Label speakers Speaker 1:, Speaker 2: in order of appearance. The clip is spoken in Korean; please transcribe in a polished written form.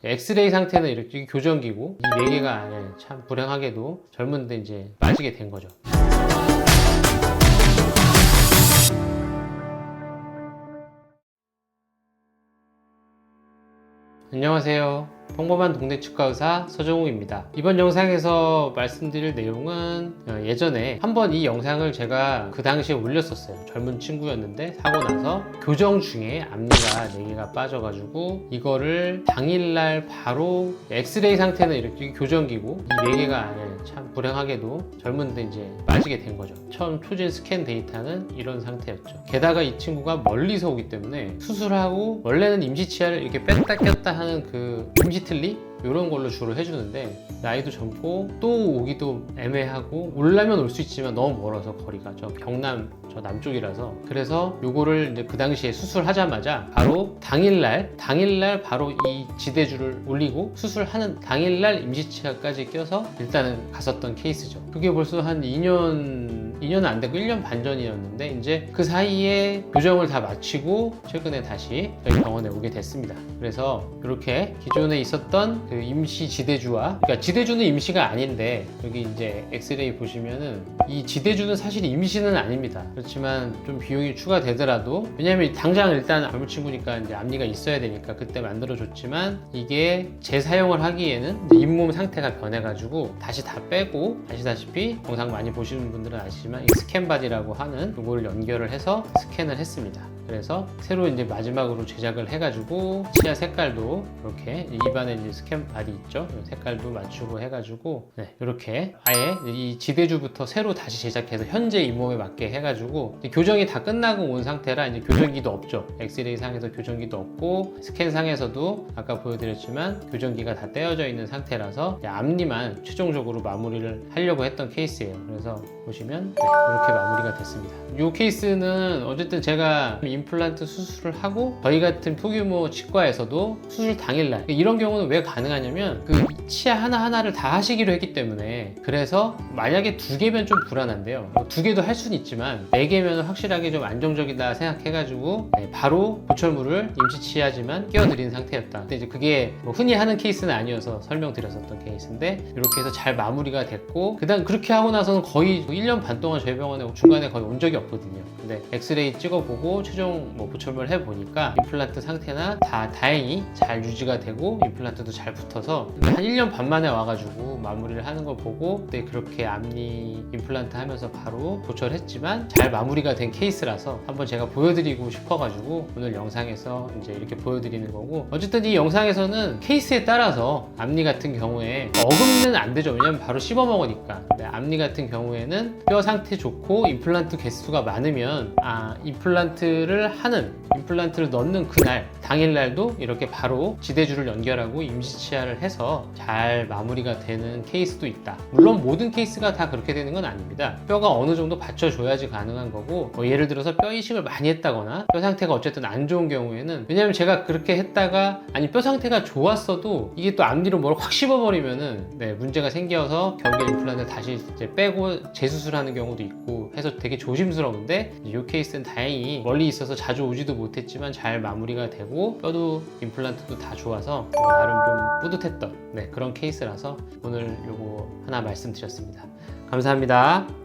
Speaker 1: 엑스레이 상태는 이렇게 교정기고 이 4개가 참 불행하게도 젊은데 이제 빠지게 된 거죠. 안녕하세요. 평범한 동네 치과의사 서정욱입니다. 이번 영상에서 말씀드릴 내용은 예전에 한번 이 영상을 제가 그 당시에 올렸었어요. 젊은 친구였는데 사고 나서 교정 중에 앞니가 4개가 빠져가지고 이거를 당일날 바로 엑스레이 상태는 이렇게 교정기고 이 4개가 참 불행하게도 젊은데 이제 빠지게 된 거죠. 처음 초진 스캔 데이터는 이런 상태였죠. 게다가 이 친구가 멀리서 오기 때문에 수술하고 원래는 임시치아를 이렇게 뺐다 꼈다 하는 그 임시틀리? 이런 걸로 주로 해주는데 나이도 젊고 또 오기도 애매하고 올라면 올 수 있지만 너무 멀어서 거리가 저 경남 저 남쪽이라서 그래서 요거를 이제 그 당시에 수술하자마자 바로 당일날 바로 이 지대줄을 올리고 수술하는 당일날 임시치아까지 껴서 일단은 갔었던 케이스죠. 그게 벌써 한 2년은 안 되고 1년 반 전이었는데 이제 그 사이에 교정을 다 마치고 최근에 다시 저희 병원에 오게 됐습니다. 그래서 이렇게 기존에 있었던 그 임시 지대주와 그러니까 지대주는 임시가 아닌데 여기 이제 엑스레이 보시면은 이 지대주는 사실 임시는 아닙니다. 그렇지만 좀 비용이 추가되더라도 왜냐면 당장 일단 젊은 친구니까 이제 앞니가 있어야 되니까 그때 만들어줬지만 이게 재사용을 하기에는 이제 잇몸 상태가 변해가지고 다시 다 빼고 아시다시피 영상 많이 보시는 분들은 아시지만 이 스캔바디라고 하는 이거를 연결을 해서 스캔을 했습니다. 그래서 새로 이제 마지막으로 제작을 해가지고 치아 색깔도 이렇게 입안에 이제 스캔 바디 있죠? 색깔도 맞추고 해가지고 이렇게 아예 이 지대주부터 새로 다시 제작해서 현재 잇몸에 맞게 해가지고 교정이 다 끝나고 온 상태라 이제 교정기도 없죠. 엑스레이 상에서 교정기도 없고 스캔 상에서도 아까 보여드렸지만 교정기가 다 떼어져 있는 상태라서 앞니만 최종적으로 마무리를 하려고 했던 케이스예요. 그래서 보시면 이렇게 마무리가 됐습니다. 이 케이스는 어쨌든 제가 임플란트 수술을 하고 저희 같은 소규모 치과에서도 수술 당일날 이런 경우는 왜 가능하냐면 그 치아 하나하나를 다 하시기로 했기 때문에 그래서 만약에 2개면 좀 불안한데요. 2개도 할 수는 있지만 4개면 확실하게 좀 안정적이다 생각해가지고 바로 보철물을 임시치아지만 끼워드린 상태였다. 근데 이제 그게 뭐 흔히 하는 케이스는 아니어서 설명드렸었던 케이스인데 이렇게 해서 잘 마무리가 됐고 그다음 그렇게 하고 나서는 거의 1년 반 동안 저희 병원에 중간에 거의 온 적이 없거든요. 근데 엑스레이 찍어보고 최종 뭐 보철물 해보니까 임플란트 상태나 다 다행히 잘 유지가 되고 임플란트도 잘 붙어서 한 1년 반 만에 와가지고 마무리를 하는 걸 보고 그때 그렇게 앞니 임플란트 하면서 바로 보철했지만 잘 마무리가 된 케이스라서 한번 제가 보여드리고 싶어가지고 오늘 영상에서 이제 이렇게 보여드리는 거고 어쨌든 이 영상에서는 케이스에 따라서 앞니 같은 경우에 어금니는 안 되죠. 왜냐면 바로 씹어 먹으니까. 근데 앞니 같은 경우에는 뼈 상태 좋고 임플란트 개수가 많으면 임플란트를 넣는 그날 당일날도 이렇게 바로 지대주를 연결하고 임시치아를 해서 잘 마무리가 되는 케이스도 있다. 물론 모든 케이스가 다 그렇게 되는 건 아닙니다. 뼈가 어느 정도 받쳐줘야지 가능한 거고 예를 들어서 뼈 이식을 많이 했다거나 뼈 상태가 어쨌든 안 좋은 경우에는 왜냐면 제가 그렇게 했다가 아니 뼈 상태가 좋았어도 이게 또 앞니로 뭘 확 씹어버리면은 문제가 생겨서 결국에 임플란트를 다시 이제 빼고 재수술하는 경우도 있고 해서 되게 조심스러운데 이 케이스는 다행히 멀리 있어서 자주 오지도 못했지만 잘 마무리가 되고 뼈도 임플란트도 다 좋아서 나름 좀 뿌듯했던 그런 케이스라서 오늘 요거 하나 말씀드렸습니다. 감사합니다.